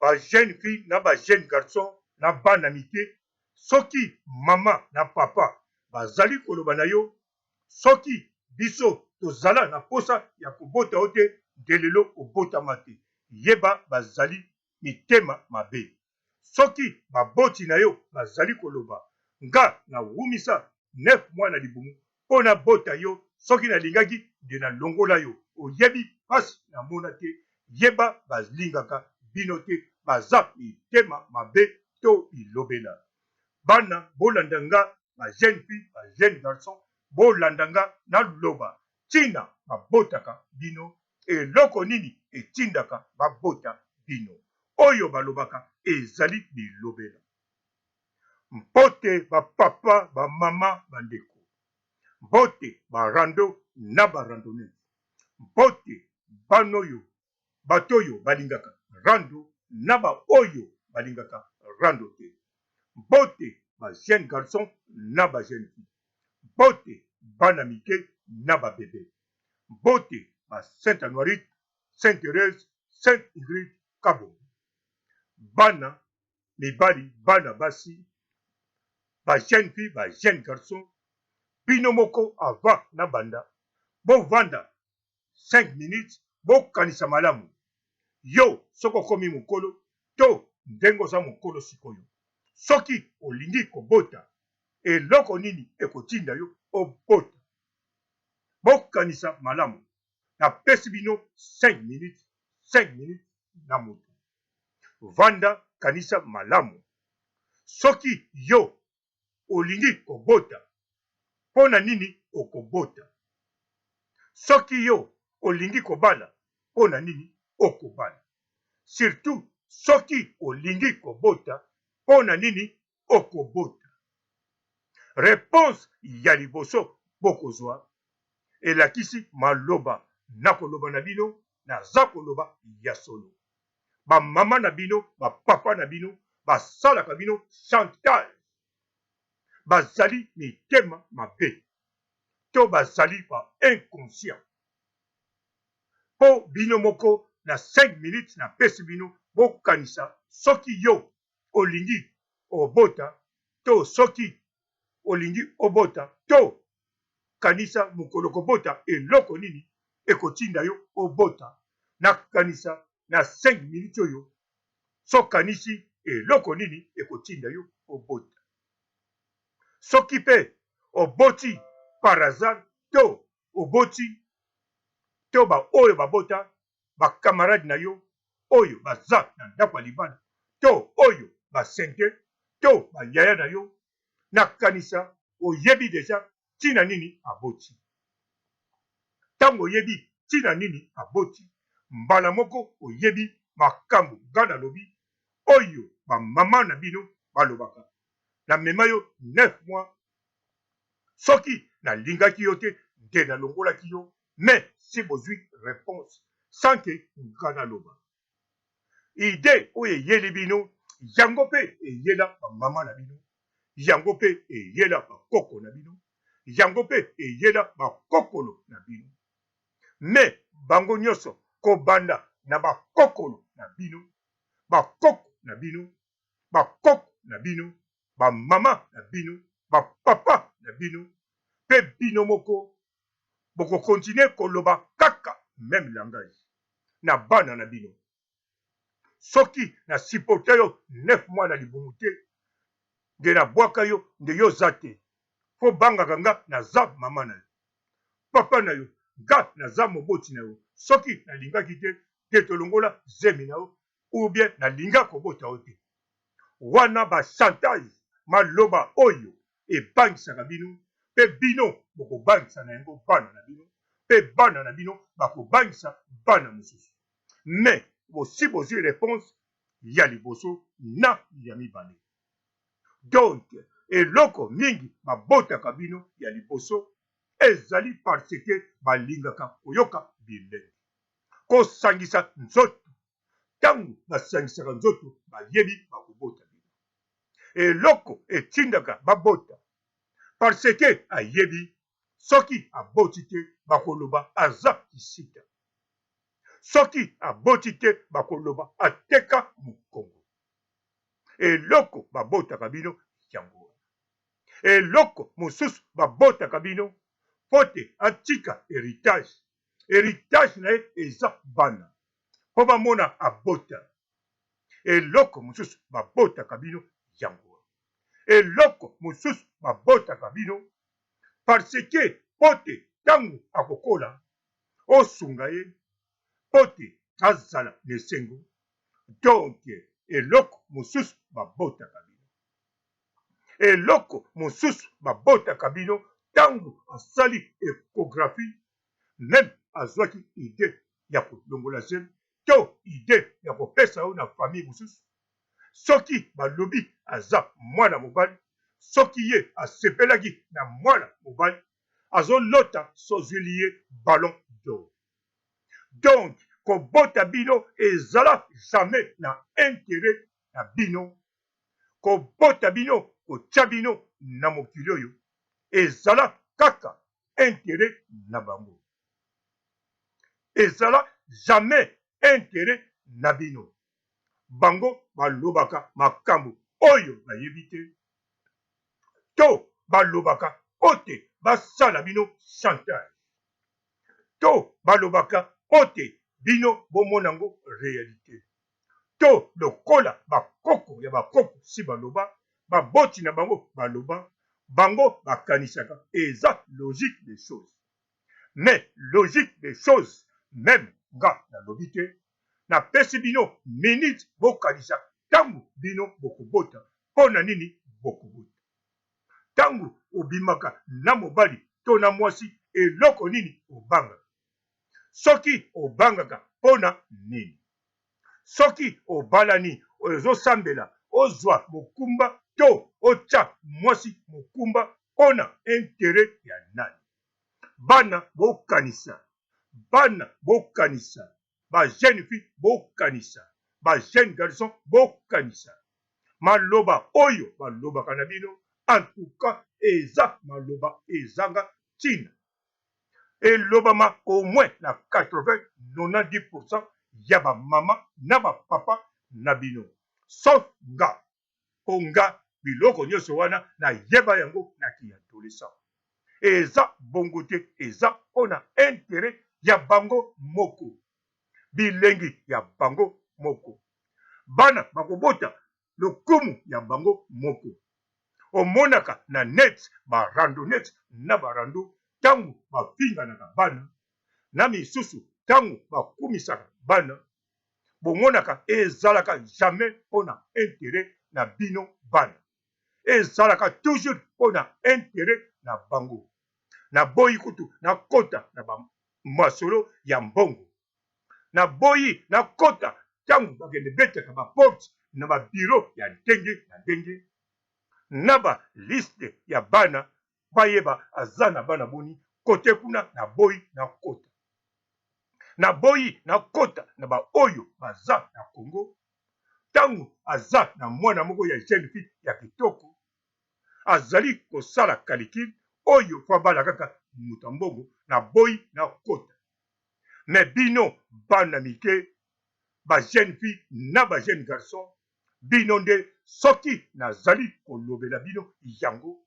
ba jeune fille na ba jeune garçon na bana mike, soki mama na papa bazali koloba na yo, soki biso tozala na posa ya kobota yo te, nde lelo obotama te, yeba bazali mitema mabe. Soki baboti na yo bazali koloba nga na wumisa 9 mois na libumu mpo na bota yo, soki nalingaki nde nalongola yo, oyebi pasi na mona te, yeba balingaka bino te, baza mitema mabe to ilobela. Bana bolanda nga, ba jeune fille ba jeune garçon, bolanda nga na loba ntina babotaka bino, eloko nini etindaka babota bino, oyo balobaka ezali bilobela. Mpote bapapa bamama bandeko, mpote barando na barandonese, mpote bana oyo bato oyo balingaka rando na baoyo balingaka rando te, mpote ba jeune garçon na ba jeune fille, mpote bana mike na babebe, mpote ba Sainte Anoirite, Sainte Thérèse, Sainte Ingrid Kabo, bana mibali bana basi, ba jeune fille ba jeune garçon, bino moko ava na banda bovanda 5 minutes bokanisa malamu yo soko komi mokolo to ndenge oza mokolo sikoyo, soki olingi kobota eloko nini ekotinda yo obota, bokanisa malamu, napesi bino 5 minutes na moto, vanda kanisa malamu. Soki yo olingi kobota, mpona nini okobota? Soki yo olingi kobala, mpona nini okobala? Surtout soki olingi kobota, mpona nini okobota? Réponse ya liboso bokozwa elakisi maloba nakoloba na bino, naza koloba ya solo. Bamama na bino, bapapa na bino basalaka bino chantage, bazali mitema mabe to bazali ba inconscient. Po bino moko na 5 minutes na pesi bino bokanisa soki yo olingi obota to soki olingi obota to kanisa mokolo kobota eloko nini ekotinda yo obota, na kanisa na 5 minutes oyo sokanisi eloko nini ekotinda yo obota. Soki pe oboti par hasard to oboti to ba oyo babota bakamarade na yo oyo baza na ndako ya libanda to oyo basente to bayaya na yo, na kanisa oyebi deja ntina nini aboti. Ntango oyebi ntina nini aboti, mbala moko oyebi makambo nga nalobi oyo bamama na bino balobaka, namema yo 9 mois, soki nalingaki yo te nde nalongolaki yo, mais si bozwi réponse sans ke nga naloba. Ide oyo eyeli bino yango mpe eyela bamama na bino, yango mpe eyela bakoko na bino, yango mpe eyela bakokolo na bino, mais bango nyonso kobanda na bakokolo na bino, bakoko na bino, bakoko na bino, bamama na bino, bapapa na bino, mpe bino moko bokokontinue koloba kaka même langage na bana na bino. Soki na sipote yo 9 mois na libumu te, nde nabwaka yo nde yo za te, fo bangaka nga naza mama na yo, papa na yo, nga naza moboti na yo. Soki nalingaki te te tolongola zemi na yo, ou bien nalinga kobota yo te. Wana bachantage maloba oyo ebangisaka bino, mpe bino bokobangisa na yango bana na bino, mpe bana na bino bakobangisa bana mosusu. Mais bosi bozwi réponse ya liboso na ya mibale. Donc eloko mingi babotaka bino ya liboso ezali parce que balingaka koyoka bilenge, kosangisa nzoto. Ntango basangisaka nzoto bayebi bakobota bino, eloko etindaka babota parce que ayebi soki aboti te bakoloba aza kisika, soki aboti te bakoloba ateka mokongo. eloko babotaka bino yango wana. Eloko mosusu babotaka bino po te atika héritage. Héritage na ye eza bana mpo bamona abota. Eloko mosusu babotaka bino yango wana. Eloko mosusu babotaka bino parce que po te ntango akokola osunga ye po te azala na esengo. Donc eloko mosusu babotaka bino. Eloko mosusu babotaka bino ntango asali échographie, même azwaki ide ya kolongola zemi to ide ya kopesa yo na famille mosusu. Soki balobi aza mwana mobali, soki ye asepelaki na mwana mobali, azolota sozwili ye ballon d'or. Donc kobota bino ezala jamais na intérêt na bino. Kobota bino kotya bino na mokili oyo ezala kaka intérêt na bango. Ezala jamais intérêt na bino. Bango balobaka makambo oyo bayebi te to balobaka ote basala bino chantage to balobaka ote bino bomona ngo réalité to lokola bakoko ya bakoko si baloba baboti na bango baloba bango bakanisaka eza logique des choses. Mais logique des choses même nga nalobi te napesi bino minute bokanisa ntango bino bokobota mpo na nini bokobota. Ntango obimaka na mobali to na mwasi eloko nini obangaka. Soki obangaka mpo na nini. Soki obalani ozosambela ozwa mokumba to otya mwasi mokumba mpo na intere ya nani. Bana bokanisa, bana bokanisa, ba jeune fille bokanisa, ba jeune garçon bokanisa. Maloba oyo balobaka na bino en tout cas eza maloba ezanga ntina. Elobama au moins na 80-90% ya ba mama na ba papa na bino. Sauf nga. Po nga biloko nyonso wana na yeba yango na ki adolescent. Eza bongo te, eza mpona intérêt ya bango moko. Bilengi ya bango moko. Bana bakobota lokumu ya bango moko. Omonaka na net barando net na barando ntango bafinganaka bana na misusu ntango bakumisaka bana. Bomonaka ezalaka jamais mpona intérêt na bino bana. Ezalaka toujours mpona intérêt na bango. Na boyi kutu na kota na masolo ya mbongo. Na boyi na kota ntango bakende betaka baporte na babiro ya ndenge na ndenge. Na ba liste ya bana bayeba aza na bana boni kote kuna na boyi na kota. Na boyi na kota na ba oyo baza na Congo. Ntango aza na mwana moko ya jeune fille ya kitoko azali kosala calcul oyo kwa bala kaka muta mbongo na boyi na kota. Me bino bana mike ba jeune fille na ba jeune garçon bino nde soki nazali kolobela bino yango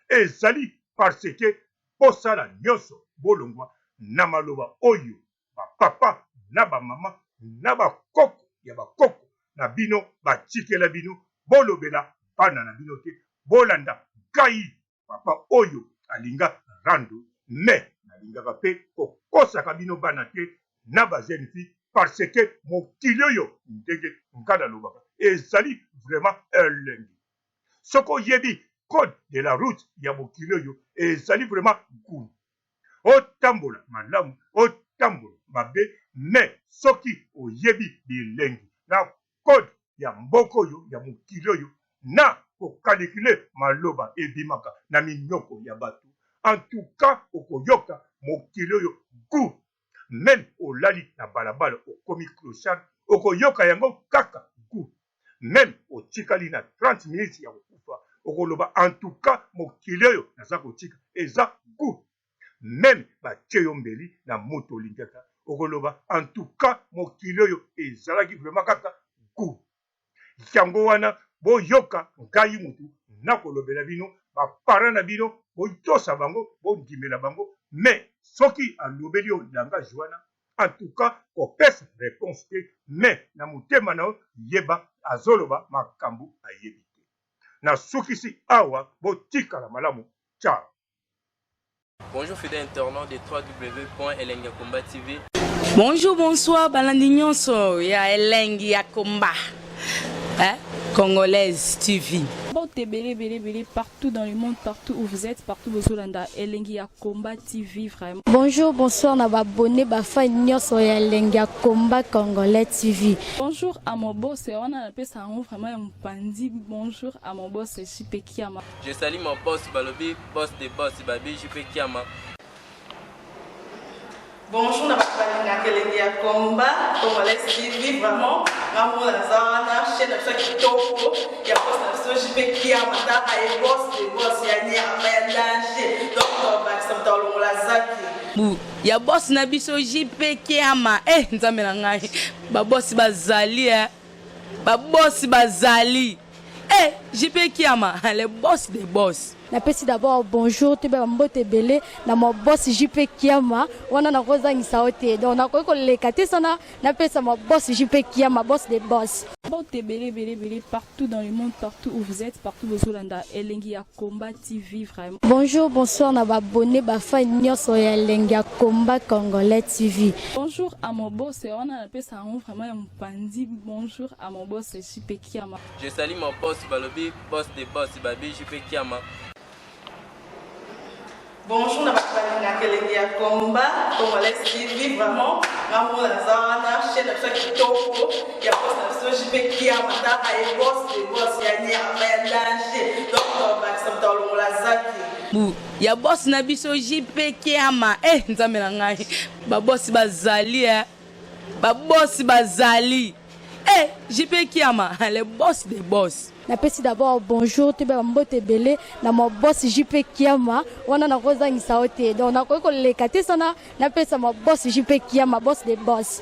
ezali parce que posala nyonso bolongwa na maloba oyo ba papa na ba mama na ba koko ya ba koko na bino batikela bino bolobela bana na bino te bolanda ngai papa oyo alinga rando me nalingaka mpe kokosaka bino bana te na ba jeune fille parce que mokili oyo ndenge nga nalobaka ezali vraiment elengi. Soko yebi code de la route ya mokili oyo ezali vraiment nkulu. Otambola malamu otambola mabe me soki oyebi bilengi na code ya mboka oyo ya mokili oyo na kokalikile maloba ebimaka na minyoko ya bato en tout cas okoyoka mokili oyo gu. Même olali na balabala okomi clochard okoyoka yango kaka gu. Même otikali na 30 minutes ya kokufa okoloba en tout cas mokili oyo naza kotika eza gu. Même batie yo mbeli na moto olingaka okoloba en tout cas mokili oyo ezalaki vraiment kaka gu. Yango wana boyoka ngai mutu nakolobela bino bapara na bino botosa bango bondimela bango mais soki alobeli yo langage wana en tout cas kopesa réponse te mais na motema na yo yeba azoloba makambo ayebi te nasukisi awa botikala malamu. Ciao. Bonjour fidèles internautes de www.elengiakomba TV. Bonjour, bonsoir, balandi nyonso ya Elengi ya Komba, Congolaise TV. Bon, t'es belé partout dans le monde, partout où vous êtes, partout où vous êtes, Elengi ya Komba TV, vraiment. Bonjour, bonsoir, na abonné bafa nyonso ya Elengi ya Komba Congolais TV. Bonjour à mon boss, on a appelé ça vraiment un pandi. Bonjour à mon boss, JP Kiama. Je salue mon boss Balobi, boss des boss Babi, JP Kiama. Bonjour, na Elengi ya Komba Congolais TV, vraiment. Maman la zana, chaîne de kitoko, ya boss na JP Kiama, ta ay boss des boss ya ni ya danger. Donc ba samtalo la zaki. Bu ya boss na biso JP Kiama, nzambe na ngai. Ba boss bazali ba boss bazali. JP Kiama, le boss des boss. Napesi d'abord bonjour, tu vas mbote belé na mon boss JP Kiama, wana na kozangisa ote. Donc na ko lekate sana, napesa mon boss JP Kiama, boss des boss. Bon, t'es belé partout dans le monde, partout où vous êtes, partout où vous êtes, Elengi ya Komba TV, vraiment. Bonjour, bonsoir, na abonné bafa nyonso ya Elengi ya Komba Congolais TV. Bonjour à mon boss, on a appelé ça vraiment un pandi. Bonjour à mon boss, JP Kiama. Je salue mon boss Balobi, boss des boss Babi, JP Kiama. Bonjour, na Elengi ya Komba Congolais TV, vraiment. Maman la zana, chaîne de kitoko, ya boss na JP Kiama, ta ay boss des boss ya ni ya danger. Donc ba samtalo la zaki. Bu ya boss na biso JP Kiama, nzambe na ngai. Ba boss bazali ba boss bazali. JP Kiama, le boss des boss. Napesi d'abord bonjour, tu vas mbote belé na mon boss JP Kiama, wana na kozangisa ote. Donc na ko lekate sana, napesa mon boss JP Kiama, boss des boss.